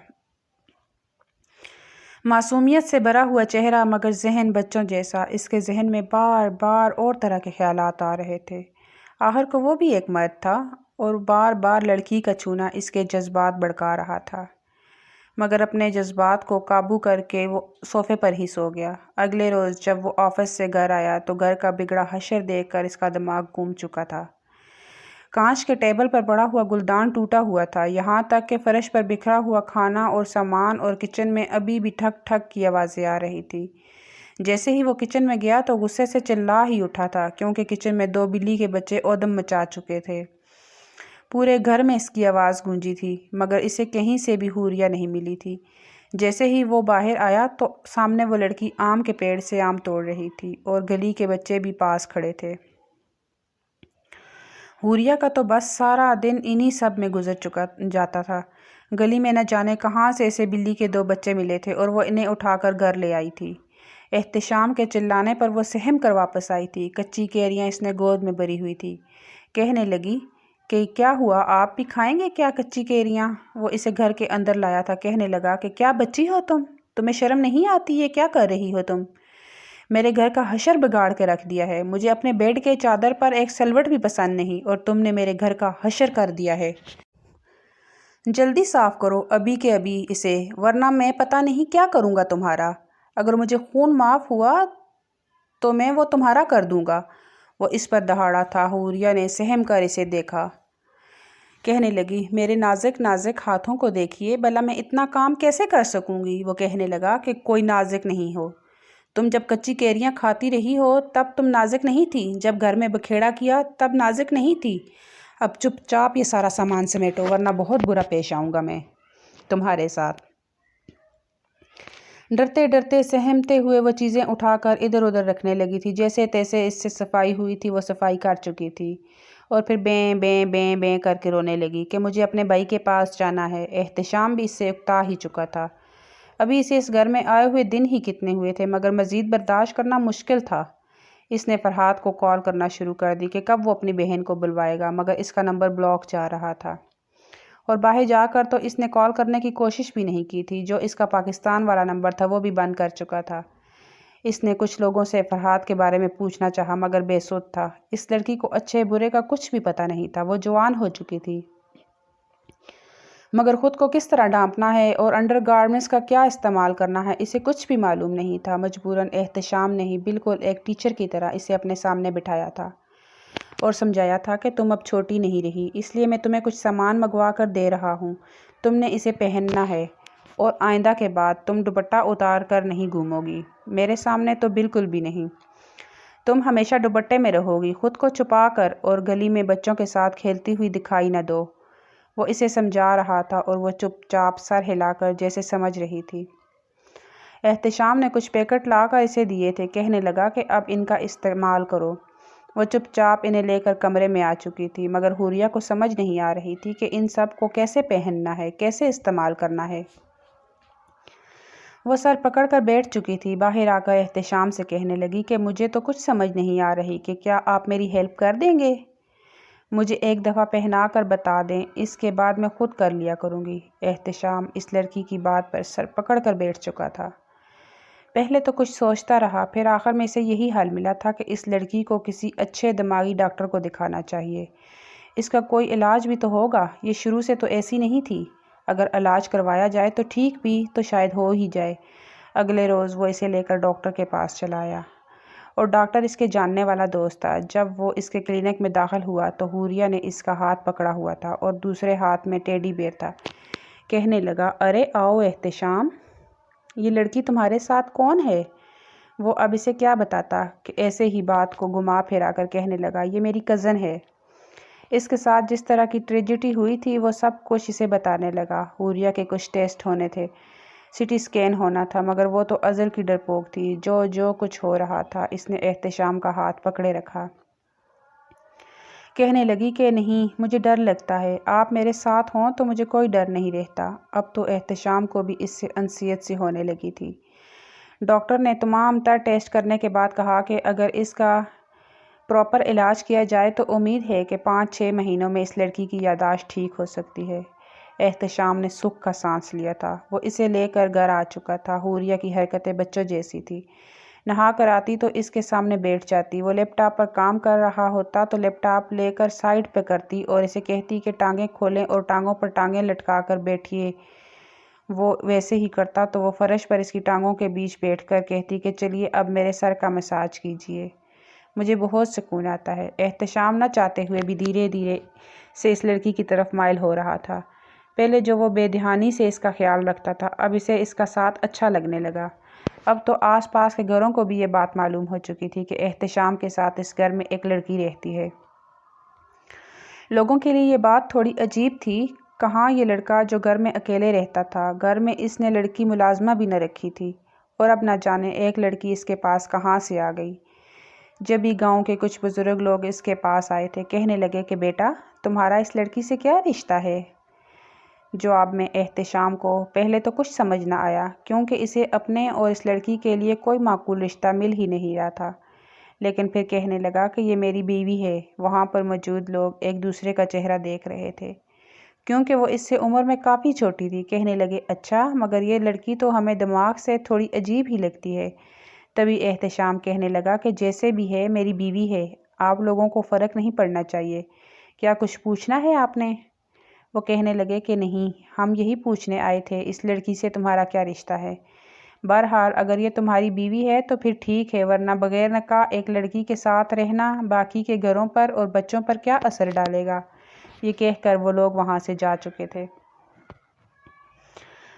معصومیت سے بھرا ہوا چہرہ مگر ذہن بچوں جیسا۔ اس کے ذہن میں بار بار اور طرح کے خیالات آ رہے تھے۔ آخر کو وہ بھی ایک مرد تھا اور بار بار لڑکی کا چھونا اس کے جذبات بھڑکا رہا تھا، مگر اپنے جذبات کو قابو کر کے وہ صوفے پر ہی سو گیا۔ اگلے روز جب وہ آفس سے گھر آیا تو گھر کا بگڑا حشر دیکھ کر اس کا دماغ گھوم چکا تھا۔ کانچ کے ٹیبل پر پڑا ہوا گلدان ٹوٹا ہوا تھا، یہاں تک کہ فرش پر بکھرا ہوا کھانا اور سامان، اور کچن میں ابھی بھی ٹھک ٹھک کی آوازیں آ رہی تھی۔ جیسے ہی وہ کچن میں گیا تو غصے سے چلا ہی اٹھا تھا، کیونکہ کچن میں 2 بلی کے بچے اودم مچا چکے تھے۔ پورے گھر میں اس کی آواز گونجی تھی، مگر اسے کہیں سے بھی حوریہ نہیں ملی تھی۔ جیسے ہی وہ باہر آیا تو سامنے وہ لڑکی آم کے پیڑ سے آم توڑ رہی تھی اور گلی کے بچے بھی پاس کھڑے تھے۔ حوریہ کا تو بس سارا دن انہی سب میں گزر جاتا تھا۔ گلی میں نہ جانے کہاں سے اسے بلی کے 2 بچے ملے تھے اور وہ انہیں اٹھا کر گھر لے آئی تھی۔ احتشام کے چلانے پر وہ سہم کر واپس آئی تھی۔ کچی کیریاں اس نے گود میں بھری ہوئی تھی۔ کہنے لگی کہ کیا ہوا، آپ بھی کھائیں گے کیا کچی کیریاں؟ وہ اسے گھر کے اندر لایا تھا۔ کہنے لگا کہ کیا بچی ہو تم؟ تمہیں شرم نہیں آتی؟ یہ کیا کر رہی ہو تم؟ میرے گھر کا حشر بگاڑ کے رکھ دیا ہے۔ مجھے اپنے بیڈ کے چادر پر ایک سلوٹ بھی پسند نہیں اور تم نے میرے گھر کا حشر کر دیا ہے۔ جلدی صاف کرو ابھی کے ابھی اسے، ورنہ میں پتہ نہیں کیا کروں گا تمہارا۔ اگر مجھے خون معاف ہوا تو میں وہ تمہارا کر دوں گا۔ وہ اس پر دہاڑا تھا۔ حوریہ نے سہم کر اسے دیکھا، کہنے لگی، میرے نازک نازک ہاتھوں کو دیکھیے، بھلا میں اتنا کام کیسے کر سکوں گی؟ وہ کہنے لگا کہ کوئی نازک نہیں ہو، تم جب کچی کیریاں کھاتی رہی ہو تب تم نازک نہیں تھی، جب گھر میں بکھیڑا کیا تب نازک نہیں تھی۔ اب چپ چاپ یہ سارا سامان سمیٹو، ورنہ بہت برا پیش آؤں گا میں تمہارے ساتھ۔ ڈرتے ڈرتے سہمتے ہوئے وہ چیزیں اٹھا کر ادھر ادھر رکھنے لگی تھی۔ جیسے تیسے اس سے صفائی ہوئی تھی وہ صفائی کر چکی تھی، اور پھر بیں بیں بیں بیں کر کے رونے لگی کہ مجھے اپنے بھائی کے پاس جانا ہے۔ احتشام بھی اس سے اکتا ہی چکا تھا۔ ابھی اسے اس گھر میں آئے ہوئے دن ہی کتنے ہوئے تھے، مگر مزید برداشت کرنا مشکل تھا۔ اس نے فرحاد کو کال کرنا شروع کر دی کہ کب وہ اپنی بہن کو بلوائے گا، مگر اس کا نمبر بلاک جا رہا تھا، اور باہر جا کر تو اس نے کال کرنے کی کوشش بھی نہیں کی تھی۔ جو اس کا پاکستان والا نمبر تھا وہ بھی بند کر چکا تھا۔ اس نے کچھ لوگوں سے فرحاد کے بارے میں پوچھنا چاہا، مگر بے سود تھا۔ اس لڑکی کو اچھے برے کا کچھ بھی پتہ نہیں تھا۔ وہ جوان ہو چکی تھی، مگر خود کو کس طرح ڈھانپنا ہے اور انڈر گارمنٹس کا کیا استعمال کرنا ہے اسے کچھ بھی معلوم نہیں تھا۔ مجبوراً احتشام نے ہی بالکل ایک ٹیچر کی طرح اسے اپنے سامنے بٹھایا تھا اور سمجھایا تھا کہ تم اب چھوٹی نہیں رہی، اس لیے میں تمہیں کچھ سامان منگوا کر دے رہا ہوں، تم نے اسے پہننا ہے، اور آئندہ کے بعد تم دوپٹہ اتار کر نہیں گھومو گی، میرے سامنے تو بالکل بھی نہیں۔ تم ہمیشہ دوپٹے میں رہو گی، خود کو چھپا کر، اور گلی میں بچوں کے ساتھ کھیلتی ہوئی دکھائی نہ دو۔ وہ اسے سمجھا رہا تھا اور وہ چپ چاپ سر ہلا کر جیسے سمجھ رہی تھی۔ احتشام نے کچھ پیکٹ لا کر اسے دیے تھے، کہنے لگا کہ اب ان کا استعمال کرو۔ وہ چپ چاپ انہیں لے کر کمرے میں آ چکی تھی، مگر حوریہ کو سمجھ نہیں آ رہی تھی کہ ان سب کو کیسے پہننا ہے، کیسے استعمال کرنا ہے۔ وہ سر پکڑ کر بیٹھ چکی تھی۔ باہر آ کر احتشام سے کہنے لگی کہ مجھے تو کچھ سمجھ نہیں آ رہی کہ کیا آپ میری ہیلپ کر دیں گے؟ مجھے ایک دفعہ پہنا کر بتا دیں، اس کے بعد میں خود کر لیا کروں گی۔ احتشام اس لڑکی کی بات پر سر پکڑ کر بیٹھ چکا تھا۔ پہلے تو کچھ سوچتا رہا، پھر آخر میں اسے یہی حل ملا تھا کہ اس لڑکی کو کسی اچھے دماغی ڈاکٹر کو دکھانا چاہیے۔ اس کا کوئی علاج بھی تو ہوگا، یہ شروع سے تو ایسی نہیں تھی۔ اگر علاج کروایا جائے تو ٹھیک بھی تو شاید ہو ہی جائے۔ اگلے روز وہ اسے لے کر ڈاکٹر کے پاس چلا آیا، اور ڈاکٹر اس کے جاننے والا دوست تھا۔ جب وہ اس کے کلینک میں داخل ہوا تو حوریہ نے اس کا ہاتھ پکڑا ہوا تھا اور دوسرے ہاتھ میں ٹیڈی بیئر تھا۔ کہنے لگا، ارے آؤ احتشام، یہ لڑکی تمہارے ساتھ کون ہے؟ وہ اب اسے کیا بتاتا کہ ایسے ہی بات کو گھما پھرا کر کہنے لگا، یہ میری کزن ہے۔ اس کے ساتھ جس طرح کی ٹریجڈی ہوئی تھی وہ سب کچھ اسے بتانے لگا۔ حوریہ کے کچھ ٹیسٹ ہونے تھے، سٹی سکین ہونا تھا، مگر وہ تو ازل کی ڈرپوک تھی۔ جو کچھ ہو رہا تھا اس نے احتشام کا ہاتھ پکڑے رکھا۔ کہنے لگی کہ نہیں، مجھے ڈر لگتا ہے، آپ میرے ساتھ ہوں تو مجھے کوئی ڈر نہیں رہتا۔ اب تو احتشام کو بھی اس سے انسیت سی ہونے لگی تھی۔ ڈاکٹر نے تمام تر ٹیسٹ کرنے کے بعد کہا کہ اگر اس کا پراپر علاج کیا جائے تو امید ہے کہ 5-6 مہینوں میں اس لڑکی کی یادداشت ٹھیک ہو سکتی ہے۔ احتشام نے سکھ کا سانس لیا تھا۔ وہ اسے لے کر گھر آ چکا تھا۔ حوریہ کی حرکتیں بچوں جیسی تھی۔ نہا کر آتی تو اس کے سامنے بیٹھ جاتی، وہ لیپ ٹاپ پر کام کر رہا ہوتا تو لیپ ٹاپ لے کر سائیڈ پہ کرتی اور اسے کہتی کہ ٹانگیں کھولیں اور ٹانگوں پر ٹانگیں لٹکا کر بیٹھیے۔ وہ ویسے ہی کرتا تو وہ فرش پر اس کی ٹانگوں کے بیچ بیٹھ کر کہتی کہ چلیے اب میرے سر کا مساج کیجیے، مجھے بہت سکون آتا ہے۔ احتشام نہ چاہتے ہوئے بھی دھیرے دھیرے سے اس لڑکی کی طرف مائل ہو رہا تھا۔ پہلے جو وہ بے دھیانی سے اس کا خیال رکھتا تھا، اب اسے اس کا ساتھ اچھا لگنے لگا۔ اب تو آس پاس کے گھروں کو بھی یہ بات معلوم ہو چکی تھی کہ احتشام کے ساتھ اس گھر میں ایک لڑکی رہتی ہے۔ لوگوں کے لیے یہ بات تھوڑی عجیب تھی، کہاں یہ لڑکا جو گھر میں اکیلے رہتا تھا، گھر میں اس نے لڑکی ملازمہ بھی نہ رکھی تھی، اور اب نہ جانے ایک لڑکی اس کے پاس کہاں سے آ گئی۔ جب ہی گاؤں کے کچھ بزرگ لوگ اس کے پاس آئے تھے، کہنے لگے کہ بیٹا تمہارا اس لڑکی سے کیا رشتہ ہے؟ جواب میں احتشام کو پہلے تو کچھ سمجھ نہ آیا، کیونکہ اسے اپنے اور اس لڑکی کے لیے کوئی معقول رشتہ مل ہی نہیں رہا تھا، لیکن پھر کہنے لگا کہ یہ میری بیوی ہے۔ وہاں پر موجود لوگ ایک دوسرے کا چہرہ دیکھ رہے تھے، کیونکہ وہ اس سے عمر میں کافی چھوٹی تھی۔ کہنے لگے، اچھا، مگر یہ لڑکی تو ہمیں دماغ سے تھوڑی عجیب ہی لگتی ہے۔ تبھی احتشام کہنے لگا کہ جیسے بھی ہے میری بیوی ہے، آپ لوگوں کو فرق نہیں پڑنا چاہیے۔ کیا کچھ پوچھنا ہے آپ نے؟ وہ کہنے لگے کہ نہیں، ہم یہی پوچھنے آئے تھے اس لڑکی سے تمہارا کیا رشتہ ہے۔ بہرحال اگر یہ تمہاری بیوی ہے تو پھر ٹھیک ہے، ورنہ بغیر نکاح ایک لڑکی کے ساتھ رہنا باقی کے گھروں پر اور بچوں پر کیا اثر ڈالے گا۔ یہ کہہ کر وہ لوگ وہاں سے جا چکے تھے۔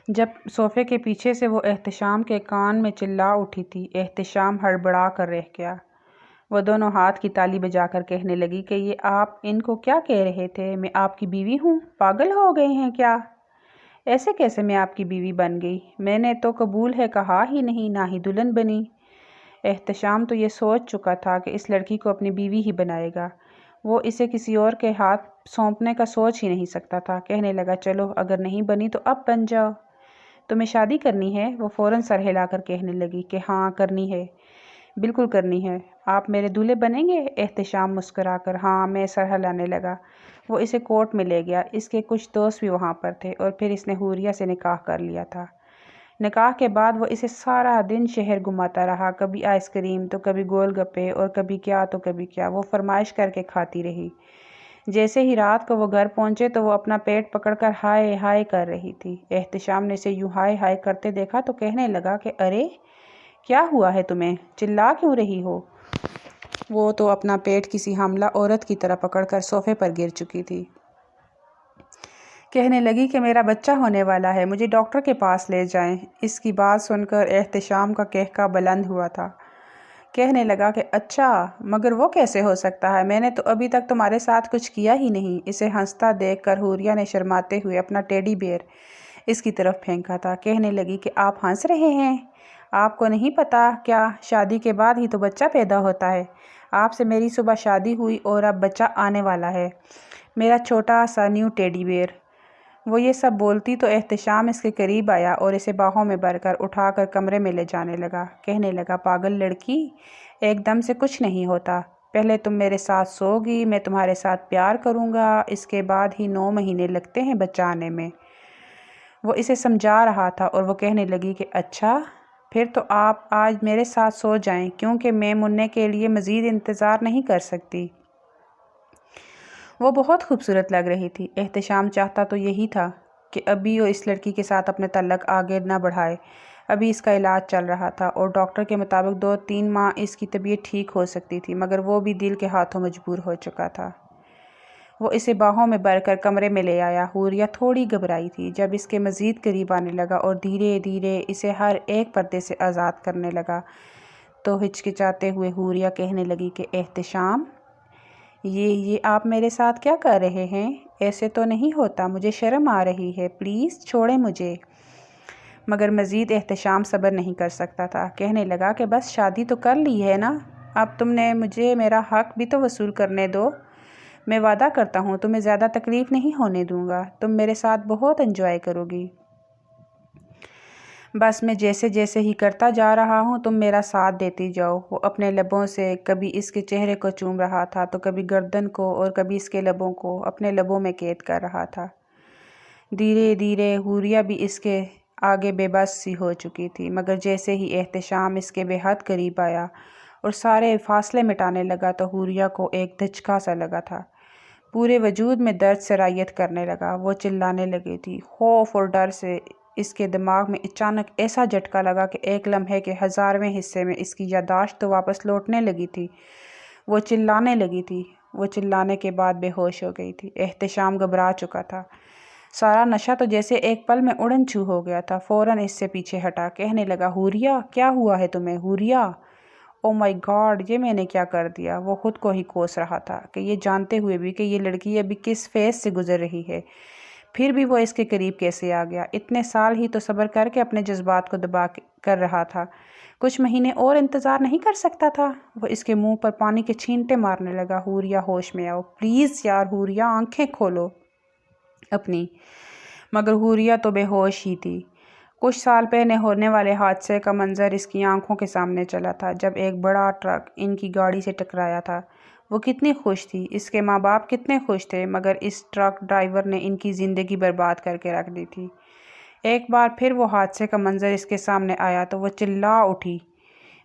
جب صوفے کے پیچھے سے وہ احتشام کے کان میں چلا اٹھی تھی، احتشام ہڑبڑا کر رہ گیا۔ وہ دونوں ہاتھ کی تالی بجا کر کہنے لگی کہ یہ آپ ان کو کیا کہہ رہے تھے؟ میں آپ کی بیوی ہوں؟ پاگل ہو گئے ہیں کیا؟ ایسے کیسے میں آپ کی بیوی بن گئی؟ میں نے تو قبول ہے کہا ہی نہیں، نہ ہی دلہن بنی۔ احتشام تو یہ سوچ چکا تھا کہ اس لڑکی کو اپنی بیوی ہی بنائے گا، وہ اسے کسی اور کے ہاتھ سونپنے کا سوچ ہی نہیں سکتا تھا۔ کہنے لگا، چلو اگر نہیں بنی تو اب بن جاؤ۔ تمہیں شادی کرنی ہے؟ وہ فوراً سر ہلا کر کہنے لگی کہ ہاں کرنی ہے، بالکل کرنی ہے۔ آپ میرے دولہے بنیں گے؟ احتشام مسکرا کر ہاں میں سر ہلانے لگا۔ وہ اسے کورٹ میں لے گیا، اس کے کچھ دوست بھی وہاں پر تھے، اور پھر اس نے حوریہ سے نکاح کر لیا تھا۔ نکاح کے بعد وہ اسے سارا دن شہر گھماتا رہا، کبھی آئس کریم تو کبھی گول گپے، اور کبھی کیا تو کبھی کیا، وہ فرمائش کر کے کھاتی رہی۔ جیسے ہی رات کو وہ گھر پہنچے تو وہ اپنا پیٹ پکڑ کر ہائے ہائے کر رہی تھی۔ احتشام نے اسے یوں ہائے ہائے کرتے دیکھا تو کہنے لگا کہ ارے کیا ہوا ہے تمہیں، چلا کیوں رہی ہو؟ وہ تو اپنا پیٹ کسی حاملہ عورت کی طرح پکڑ کر صوفے پر گر چکی تھی۔ کہنے لگی کہ میرا بچہ ہونے والا ہے، مجھے ڈاکٹر کے پاس لے جائیں۔ اس کی بات سن کر احتشام کا قہقہ بلند ہوا تھا، کہنے لگا کہ اچھا، مگر وہ کیسے ہو سکتا ہے؟ میں نے تو ابھی تک تمہارے ساتھ کچھ کیا ہی نہیں۔ اسے ہنستا دیکھ کر حوریہ نے شرماتے ہوئے اپنا ٹیڈی بیئر اس کی طرف پھینکا تھا۔ کہنے لگی کہ آپ ہنس رہے ہیں؟ آپ کو نہیں پتا کیا شادی کے بعد ہی تو بچہ پیدا ہوتا ہے؟ آپ سے میری صبح شادی ہوئی اور اب بچہ آنے والا ہے، میرا چھوٹا سا نیو ٹیڈی بیئر۔ وہ یہ سب بولتی تو احتشام اس کے قریب آیا اور اسے باہوں میں بھر کر اٹھا کر کمرے میں لے جانے لگا۔ کہنے لگا، پاگل لڑکی، ایک دم سے کچھ نہیں ہوتا۔ پہلے تم میرے ساتھ سو گی، میں تمہارے ساتھ پیار کروں گا، اس کے بعد ہی 9 مہینے لگتے ہیں بچہ آنے میں۔ وہ اسے سمجھا رہا تھا اور وہ کہنے لگی کہ اچھا، پھر تو آپ آج میرے ساتھ سو جائیں، کیونکہ میں منّے کے لیے مزید انتظار نہیں کر سکتی۔ وہ بہت خوبصورت لگ رہی تھی۔ احتشام چاہتا تو یہی تھا کہ ابھی وہ اس لڑکی کے ساتھ اپنے تعلق آگے نہ بڑھائے۔ ابھی اس کا علاج چل رہا تھا اور ڈاکٹر کے مطابق 2-3 ماہ اس کی طبیعت ٹھیک ہو سکتی تھی، مگر وہ بھی دل کے ہاتھوں مجبور ہو چکا تھا۔ وہ اسے باہوں میں بھر کر کمرے میں لے آیا۔ حوریہ تھوڑی گھبرائی تھی۔ جب اس کے مزید قریب آنے لگا اور دھیرے دھیرے اسے ہر ایک پردے سے آزاد کرنے لگا تو ہچکچاتے ہوئے حوریہ کہنے لگی کہ احتشام، یہ آپ میرے ساتھ کیا کر رہے ہیں؟ ایسے تو نہیں ہوتا، مجھے شرم آ رہی ہے، پلیز چھوڑیں مجھے۔ مگر مزید احتشام صبر نہیں کر سکتا تھا۔ کہنے لگا کہ بس شادی تو کر لی ہے نا، اب تم نے مجھے میرا حق بھی تو وصول کرنے دو۔ میں وعدہ کرتا ہوں تمہیں زیادہ تکلیف نہیں ہونے دوں گا، تم میرے ساتھ بہت انجوائے کرو گی۔ بس میں جیسے جیسے ہی کرتا جا رہا ہوں تم میرا ساتھ دیتی جاؤ۔ وہ اپنے لبوں سے کبھی اس کے چہرے کو چوم رہا تھا تو کبھی گردن کو اور کبھی اس کے لبوں کو اپنے لبوں میں قید کر رہا تھا۔ دھیرے دھیرے حوریہ بھی اس کے آگے بے بس سی ہو چکی تھی، مگر جیسے ہی احتشام اس کے بے حد قریب آیا اور سارے فاصلے مٹانے لگا تو حوریہ کو ایک دھچکا سا لگا تھا۔ پورے وجود میں درد سرایت کرنے لگا۔ وہ چلانے لگی تھی۔ خوف اور ڈر سے اس کے دماغ میں اچانک ایسا جھٹکا لگا کہ ایک لمحے کے 1000ویں حصے میں اس کی یادداشت تو واپس لوٹنے لگی تھی۔ وہ چلانے لگی تھی۔ وہ چلانے کے بعد بے ہوش ہو گئی تھی۔ احتشام گھبرا چکا تھا۔ سارا نشہ تو جیسے ایک پل میں اڑن چھو ہو گیا تھا۔ فوراً اس سے پیچھے ہٹا۔ کہنے لگا، حوریہ، کیا ہوا ہے تمہیں؟ حوریہ، او مائی گاڈ، یہ میں نے کیا کر دیا؟ وہ خود کو ہی کوس رہا تھا کہ یہ جانتے ہوئے بھی کہ یہ لڑکی ابھی کس فیز سے گزر رہی ہے، پھر بھی وہ اس کے قریب کیسے آ گیا؟ اتنے سال ہی تو صبر کر کے اپنے جذبات کو دبا کر رہا تھا، کچھ مہینے اور انتظار نہیں کر سکتا تھا؟ وہ اس کے منہ پر پانی کے چھینٹے مارنے لگا۔ حوریہ، ہوش میں آؤ، پلیز یار حوریہ، آنکھیں کھولو اپنی۔ مگر حوریہ تو بے ہوش ہی تھی۔ کچھ سال پہلے ہونے والے حادثے کا منظر اس کی آنکھوں کے سامنے چلا تھا، جب ایک بڑا ٹرک ان کی گاڑی سے ٹکرایا تھا۔ وہ کتنی خوش تھی، اس کے ماں باپ کتنے خوش تھے، مگر اس ٹرک ڈرائیور نے ان کی زندگی برباد کر کے رکھ دی تھی۔ ایک بار پھر وہ حادثے کا منظر اس کے سامنے آیا تو وہ چلا اٹھی،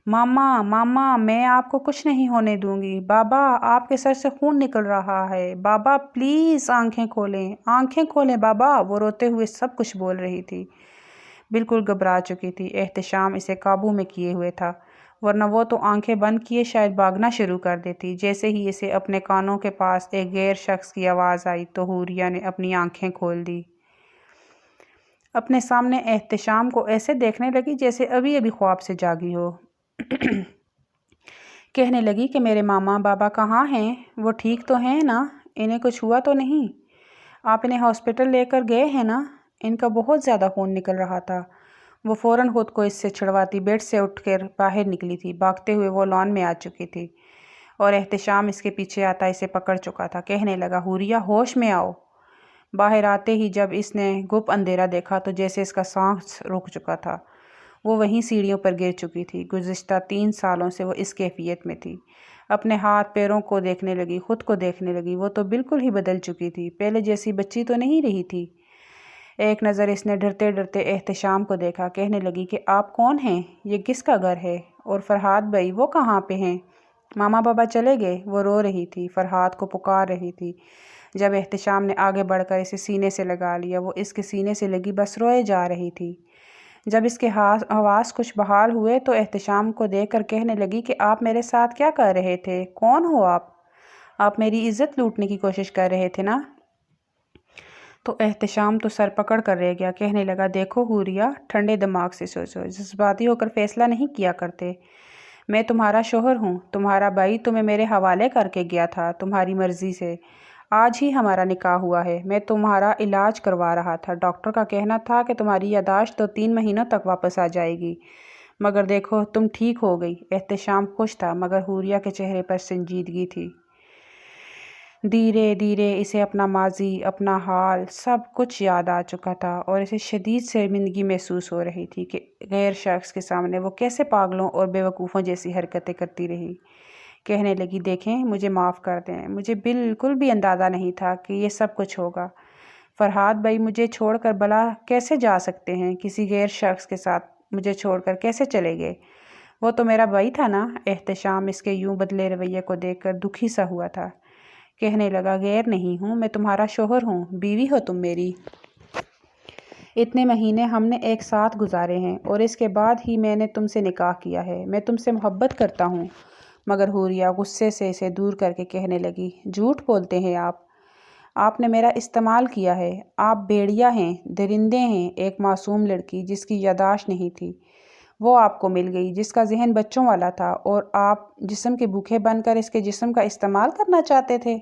ماما، ماما، میں آپ کو کچھ نہیں ہونے دوں گی، بابا، آپ کے سر سے خون نکل رہا ہے، بابا پلیز آنکھیں کھولیں، آنکھیں کھولیں بابا۔ وہ روتے ہوئے سب کچھ بول رہی تھی، بالکل گھبرا چکی تھی۔ احتشام اسے قابو میں کیے ہوئے تھا، ورنہ وہ تو آنکھیں بند کیے شاید بھاگنا شروع کر دیتی۔ جیسے ہی اسے اپنے کانوں کے پاس ایک غیر شخص کی آواز آئی تو حوریہ نے اپنی آنکھیں کھول دی۔ اپنے سامنے احتشام کو ایسے دیکھنے لگی جیسے ابھی ابھی خواب سے جاگی ہو۔ کہنے لگی کہ میرے ماما بابا کہاں ہیں؟ وہ ٹھیک تو ہیں نا؟ انہیں کچھ ہوا تو نہیں؟ آپ انہیں ہاسپٹل لے کر گئے ہیں نا؟ ان کا بہت زیادہ خون نکل رہا تھا۔ وہ فوراً خود کو اس سے چھڑواتی بیڈ سے اٹھ کر باہر نکلی تھی۔ بھاگتے ہوئے وہ لان میں آ چکی تھی اور احتشام اس کے پیچھے آتا اسے پکڑ چکا تھا۔ کہنے لگا، حوریہ، ہوش میں آؤ۔ باہر آتے ہی جب اس نے گپ اندھیرا دیکھا تو جیسے اس کا سانس رک چکا تھا۔ وہ وہیں سیڑھیوں پر گر چکی تھی۔ گزشتہ 3 سالوں سے وہ اس کیفیت میں تھی۔ اپنے ہاتھ پیروں کو دیکھنے لگی، خود کو دیکھنے لگی۔ وہ تو بالکل ہی بدل چکی تھی، پہلے جیسی بچی تو نہیں رہی تھی۔ ایک نظر اس نے ڈرتے ڈرتے احتشام کو دیکھا۔ کہنے لگی کہ آپ کون ہیں؟ یہ کس کا گھر ہے؟ اور فرحاد بھائی، وہ کہاں پہ ہیں؟ ماما بابا چلے گئے؟ وہ رو رہی تھی، فرحاد کو پکار رہی تھی۔ جب احتشام نے آگے بڑھ کر اسے سینے سے لگا لیا، وہ اس کے سینے سے لگی بس روئے جا رہی تھی۔ جب اس کے حواس کچھ بحال ہوئے تو احتشام کو دیکھ کر کہنے لگی کہ آپ میرے ساتھ کیا کر رہے تھے؟ کون ہو آپ؟ آپ میری عزت لوٹنے کی کوشش کر رہے تھے نا؟ تو احتشام تو سر پکڑ کر رہ گیا۔ کہنے لگا، دیکھو حوریہ، ٹھنڈے دماغ سے سوچو، جذباتی ہو کر فیصلہ نہیں کیا کرتے۔ میں تمہارا شوہر ہوں، تمہارا بھائی تمہیں میرے حوالے کر کے گیا تھا تمہاری مرضی سے۔ آج ہی ہمارا نکاح ہوا ہے، میں تمہارا علاج کروا رہا تھا۔ ڈاکٹر کا کہنا تھا کہ تمہاری یادداشت 2-3 مہینوں تک واپس آ جائے گی، مگر دیکھو تم ٹھیک ہو گئی۔ احتشام خوش تھا مگر حوریہ کے چہرے پر سنجیدگی تھی۔ دھیرے دھیرے اسے اپنا ماضی، اپنا حال، سب کچھ یاد آ چکا تھا اور اسے شدید شرمندگی محسوس ہو رہی تھی کہ غیر شخص کے سامنے وہ کیسے پاگلوں اور بے وقوفوں جیسی حرکتیں کرتی رہی۔ کہنے لگی، دیکھیں مجھے معاف کر دیں، مجھے بالکل بھی اندازہ نہیں تھا کہ یہ سب کچھ ہوگا۔ فرحاد بھائی مجھے چھوڑ کر بلا کیسے جا سکتے ہیں؟ کسی غیر شخص کے ساتھ مجھے چھوڑ کر کیسے چلے گئے؟ وہ تو میرا بھائی تھا نا۔ احتشام اس کے یوں بدلے رویے کو دیکھ کر دکھی سا ہوا تھا۔ کہنے لگا، غیر نہیں ہوں، میں تمہارا شوہر ہوں، بیوی ہو تم میری۔ اتنے مہینے ہم نے ایک ساتھ گزارے ہیں اور اس کے بعد ہی میں نے تم سے نکاح کیا ہے۔ میں تم سے محبت کرتا ہوں۔ مگر حوریہ غصے سے اسے دور کر کے کہنے لگی، جھوٹ بولتے ہیں آپ نے میرا استعمال کیا ہے۔ آپ بھیڑیا ہیں، درندے ہیں۔ ایک معصوم لڑکی جس کی یادداشت نہیں تھی وہ آپ کو مل گئی، جس کا ذہن بچوں والا تھا، اور آپ جسم کے بھوکے بن کر اس کے جسم کا استعمال کرنا چاہتے تھے۔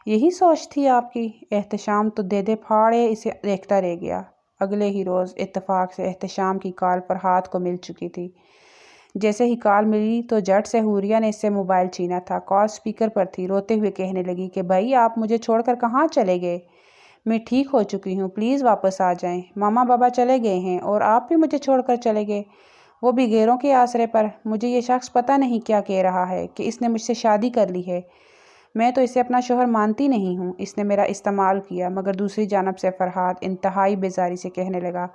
یہی سوچ تھی آپ کی؟ احتشام تو دے پھاڑے اسے دیکھتا رہ گیا۔ اگلے ہی روز اتفاق سے احتشام کی کال فرحاد کو مل چکی تھی۔ جیسے ہی کال ملی تو جھٹ سے حوریہ نے اس سے موبائل چھینا تھا۔ کال سپیکر پر تھی۔ روتے ہوئے کہنے لگی کہ بھائی آپ مجھے چھوڑ کر کہاں چلے گئے؟ میں ٹھیک ہو چکی ہوں، پلیز واپس آ جائیں۔ ماما بابا چلے گئے ہیں اور آپ بھی مجھے چھوڑ کر چلے گئے، وہ بھی غیروں کے آسرے پر۔ مجھے یہ شخص پتہ نہیں کیا کہہ رہا ہے کہ اس نے مجھ سے شادی کر لی ہے۔ میں تو اسے اپنا شوہر مانتی نہیں ہوں، اس نے میرا استعمال کیا۔ مگر دوسری جانب سے فرحاد انتہائی بیزاری سے کہنے لگا،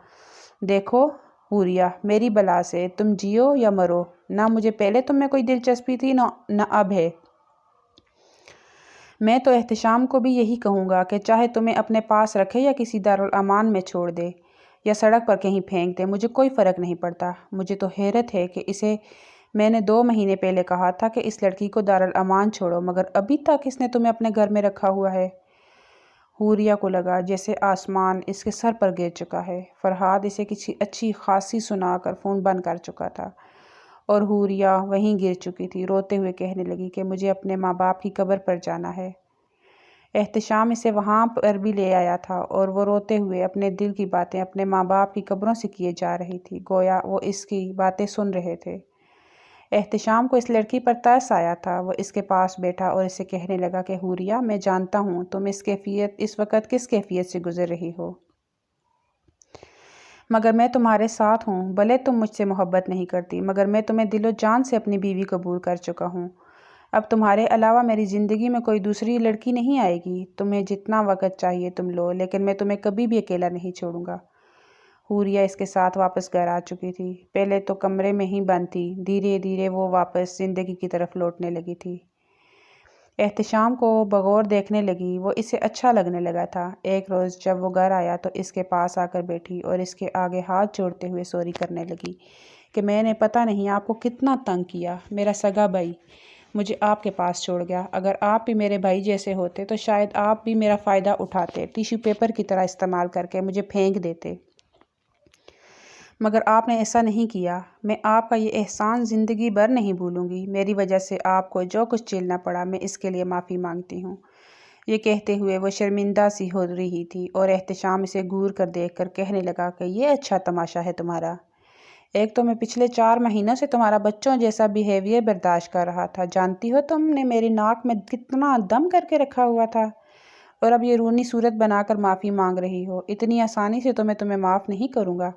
دیکھو حوریہ، میری بلا سے تم جیو یا مرو، نہ مجھے پہلے تم میں کوئی دلچسپی تھی نہ اب ہے۔ میں تو احتشام کو بھی یہی کہوں گا کہ چاہے تمہیں اپنے پاس رکھے یا کسی دارالامان میں چھوڑ دے یا سڑک پر کہیں پھینک دے، مجھے کوئی فرق نہیں پڑتا۔ مجھے تو حیرت ہے کہ اسے میں نے 2 مہینے پہلے کہا تھا کہ اس لڑکی کو دارالامان چھوڑو، مگر ابھی تک اس نے تمہیں اپنے گھر میں رکھا ہوا ہے۔ حوریہ کو لگا جیسے آسمان اس کے سر پر گر چکا ہے۔ فرحاد اسے کسی اچھی خاصی سنا کر فون بند کر چکا تھا اور حوریہ وہیں گر چکی تھی۔ روتے ہوئے کہنے لگی کہ مجھے اپنے ماں باپ کی قبر پر جانا ہے۔ احتشام اسے وہاں پر بھی لے آیا تھا اور وہ روتے ہوئے اپنے دل کی باتیں اپنے ماں باپ کی قبروں سے کیے جا رہی تھی، گویا وہ اس کی باتیں سن رہے تھے۔ احتشام کو اس لڑکی پر ترس آیا تھا۔ وہ اس کے پاس بیٹھا اور اسے کہنے لگا کہ حوریہ، میں جانتا ہوں تم اس وقت کس کیفیت سے گزر رہی ہو، مگر میں تمہارے ساتھ ہوں۔ بھلے تم مجھ سے محبت نہیں کرتی، مگر میں تمہیں دل و جان سے اپنی بیوی قبول کر چکا ہوں۔ اب تمہارے علاوہ میری زندگی میں کوئی دوسری لڑکی نہیں آئے گی۔ تمہیں جتنا وقت چاہیے تم لو، لیکن میں تمہیں کبھی بھی اکیلا نہیں چھوڑوں گا۔ حوریہ اس کے ساتھ واپس گھر آ چکی تھی۔ پہلے تو کمرے میں ہی بند تھی، دھیرے دھیرے وہ واپس زندگی کی طرف لوٹنے لگی تھی۔ احتشام کو بغور دیکھنے لگی، وہ اسے اچھا لگنے لگا تھا۔ ایک روز جب وہ گھر آیا تو اس کے پاس آ کر بیٹھی اور اس کے آگے ہاتھ جوڑتے ہوئے سوری کرنے لگی کہ میں نے پتہ نہیں آپ کو کتنا تنگ کیا۔ میرا سگا بھائی مجھے آپ کے پاس چھوڑ گیا۔ اگر آپ بھی میرے بھائی جیسے ہوتے تو شاید آپ بھی میرا فائدہ اٹھاتے، ٹیشو پیپر کی طرح استعمال کر کے مجھے پھینک دیتے، مگر آپ نے ایسا نہیں کیا۔ میں آپ کا یہ احسان زندگی بھر نہیں بھولوں گی۔ میری وجہ سے آپ کو جو کچھ جھیلنا پڑا، میں اس کے لیے معافی مانگتی ہوں۔ یہ کہتے ہوئے وہ شرمندہ سی ہو رہی تھی اور احتشام اسے گور کر دیکھ کر کہنے لگا کہ یہ اچھا تماشا ہے تمہارا۔ ایک تو میں پچھلے 4 مہینوں سے تمہارا بچوں جیسا بیہیویئر برداشت کر رہا تھا، جانتی ہو تم نے میری ناک میں کتنا دم کر کے رکھا ہوا تھا، اور اب یہ رونی صورت بنا کر معافی مانگ رہی ہو۔ اتنی آسانی سے تو میں تمہیں معاف نہیں کروں گا۔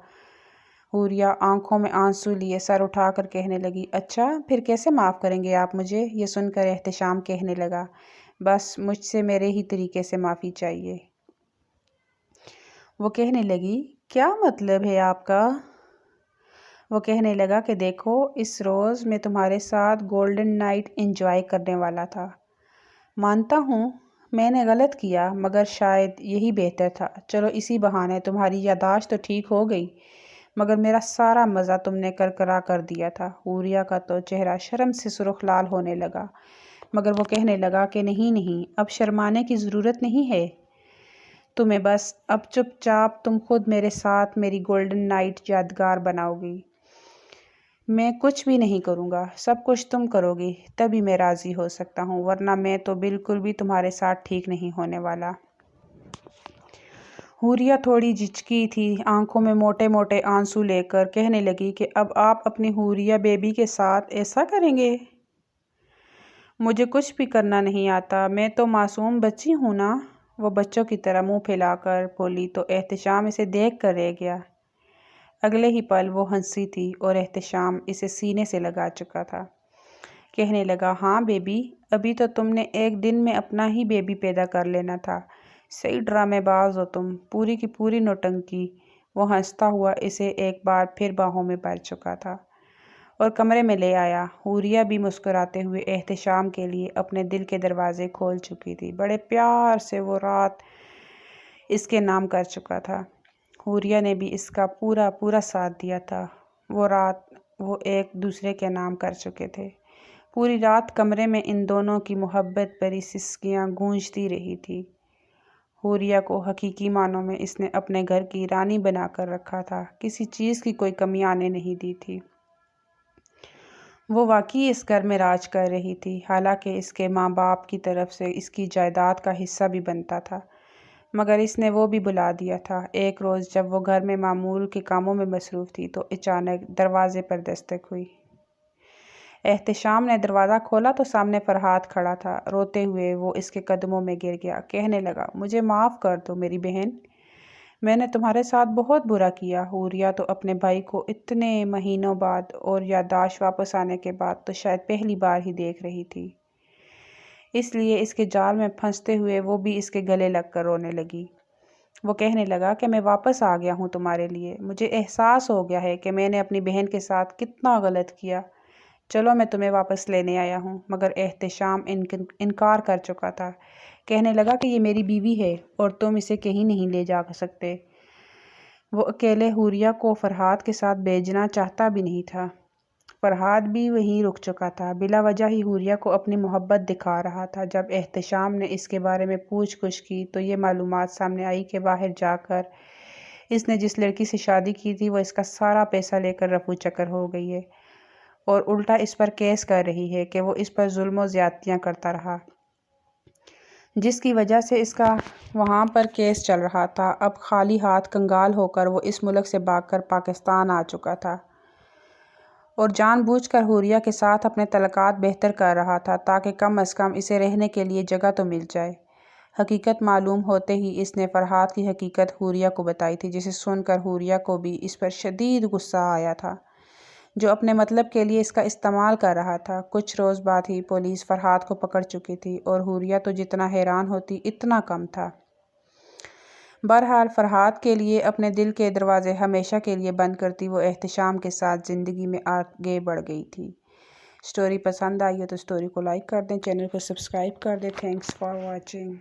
حوریہ آنکھوں میں آنسو لیے سر اٹھا کر کہنے لگی، اچھا پھر کیسے معاف کریں گے آپ مجھے؟ یہ سن کر احتشام کہنے لگا، بس مجھ سے میرے ہی طریقے سے معافی چاہیے۔ وہ کہنے لگی، کیا مطلب ہے آپ کا؟ وہ کہنے لگا کہ دیکھو، اس روز میں تمہارے ساتھ گولڈن نائٹ انجوائے کرنے والا تھا۔ مانتا ہوں میں نے غلط کیا، مگر شاید یہی بہتر تھا۔ چلو اسی بہانے تمہاری یادداشت تو ٹھیک ہو گئی، مگر میرا سارا مزہ تم نے کرکرا کر دیا تھا۔ حوریہ کا تو چہرہ شرم سے سرخ لال ہونے لگا، مگر وہ کہنے لگا کہ نہیں، اب شرمانے کی ضرورت نہیں ہے تمہیں، بس اب چپ چاپ تم خود میرے ساتھ میری گولڈن نائٹ یادگار بناؤ گی۔ میں کچھ بھی نہیں کروں گا، سب کچھ تم کرو گی تبھی میں راضی ہو سکتا ہوں، ورنہ میں تو بالکل بھی تمہارے ساتھ ٹھیک نہیں ہونے والا۔ حوریہ تھوڑی جھجکی تھی، آنکھوں میں موٹے موٹے آنسو لے کر کہنے لگی کہ اب آپ اپنی حوریہ بیبی کے ساتھ ایسا کریں گے؟ مجھے کچھ بھی کرنا نہیں آتا، میں تو معصوم بچی ہوں نا، وہ بچوں کی طرح منہ پھیلا کر بولی تو احتشام اسے دیکھ کر رہ گیا۔ اگلے ہی پل وہ ہنسی تھی اور احتشام اسے سینے سے لگا چکا تھا۔ کہنے لگا، ہاں بیبی، ابھی تو تم نے ایک دن میں اپنا ہی بیبی پیدا کر لینا تھا، صحیح ڈرامے باز ہو تم، پوری کی پوری نوٹنکی۔ وہ ہنستا ہوا اسے ایک بار پھر باہوں میں بھر چکا تھا اور کمرے میں لے آیا۔ حوریہ بھی مسکراتے ہوئے احتشام کے لیے اپنے دل کے دروازے کھول چکی تھی، بڑے پیار سے وہ رات اس کے نام کر چکا تھا۔ حوریہ نے بھی اس کا پورا پورا ساتھ دیا تھا۔ وہ رات وہ ایک دوسرے کے نام کر چکے تھے۔ پوری رات کمرے میں ان دونوں کی محبت بھری سسکیاں گونجتی رہی تھی۔ حوریہ کو حقیقی معنوں میں اس نے اپنے گھر کی رانی بنا کر رکھا تھا، کسی چیز کی کوئی کمی آنے نہیں دی تھی۔ وہ واقعی اس گھر میں راج کر رہی تھی، حالانکہ اس کے ماں باپ کی طرف سے اس کی جائیداد کا حصہ بھی بنتا تھا، مگر اس نے وہ بھی بھلا دیا تھا۔ ایک روز جب وہ گھر میں معمول کے کاموں میں مصروف تھی تو اچانک دروازے پر دستک ہوئی۔ احتشام نے دروازہ کھولا تو سامنے فرحاد کھڑا تھا۔ روتے ہوئے وہ اس کے قدموں میں گر گیا، کہنے لگا، مجھے معاف کر دو میری بہن، میں نے تمہارے ساتھ بہت برا کیا۔ حوریہ تو اپنے بھائی کو اتنے مہینوں بعد اور یادداشت واپس آنے کے بعد تو شاید پہلی بار ہی دیکھ رہی تھی، اس لیے اس کے جال میں پھنستے ہوئے وہ بھی اس کے گلے لگ کر رونے لگی۔ وہ کہنے لگا کہ میں واپس آ گیا ہوں تمہارے لیے، مجھے احساس ہو گیا ہے کہ میں نے اپنی بہن کے ساتھ کتنا غلط کیا، چلو میں تمہیں واپس لینے آیا ہوں۔ مگر احتشام انکار کر چکا تھا، کہنے لگا کہ یہ میری بیوی ہے اور تم اسے کہیں نہیں لے جا سکتے۔ وہ اکیلے حوریہ کو فرحاد کے ساتھ بھیجنا چاہتا بھی نہیں تھا۔ فرحاد بھی وہیں رک چکا تھا، بلا وجہ ہی حوریہ کو اپنی محبت دکھا رہا تھا۔ جب احتشام نے اس کے بارے میں پوچھ گچھ کی تو یہ معلومات سامنے آئی کہ باہر جا کر اس نے جس لڑکی سے شادی کی تھی وہ اس کا سارا پیسہ لے کر رفو چکر ہو گئی ہے اور الٹا اس پر کیس کر رہی ہے کہ وہ اس پر ظلم و زیادتیاں کرتا رہا، جس کی وجہ سے اس کا وہاں پر کیس چل رہا تھا۔ اب خالی ہاتھ کنگال ہو کر وہ اس ملک سے بھاگ کر پاکستان آ چکا تھا اور جان بوجھ کر حوریہ کے ساتھ اپنے تعلقات بہتر کر رہا تھا تاکہ کم از کم اسے رہنے کے لیے جگہ تو مل جائے۔ حقیقت معلوم ہوتے ہی اس نے فرحاد کی حقیقت حوریہ کو بتائی تھی، جسے سن کر حوریہ کو بھی اس پر شدید غصہ آیا تھا، جو اپنے مطلب کے لیے اس کا استعمال کر رہا تھا۔ کچھ روز بعد ہی پولیس فرحاد کو پکڑ چکی تھی اور حوریہ تو جتنا حیران ہوتی اتنا کم تھا۔ بہرحال فرحاد کے لیے اپنے دل کے دروازے ہمیشہ کے لیے بند کرتی وہ احتشام کے ساتھ زندگی میں آگے بڑھ گئی تھی۔ سٹوری پسند آئی ہے تو سٹوری کو لائک کر دیں، چینل کو سبسکرائب کر دیں۔ Thanks for watching.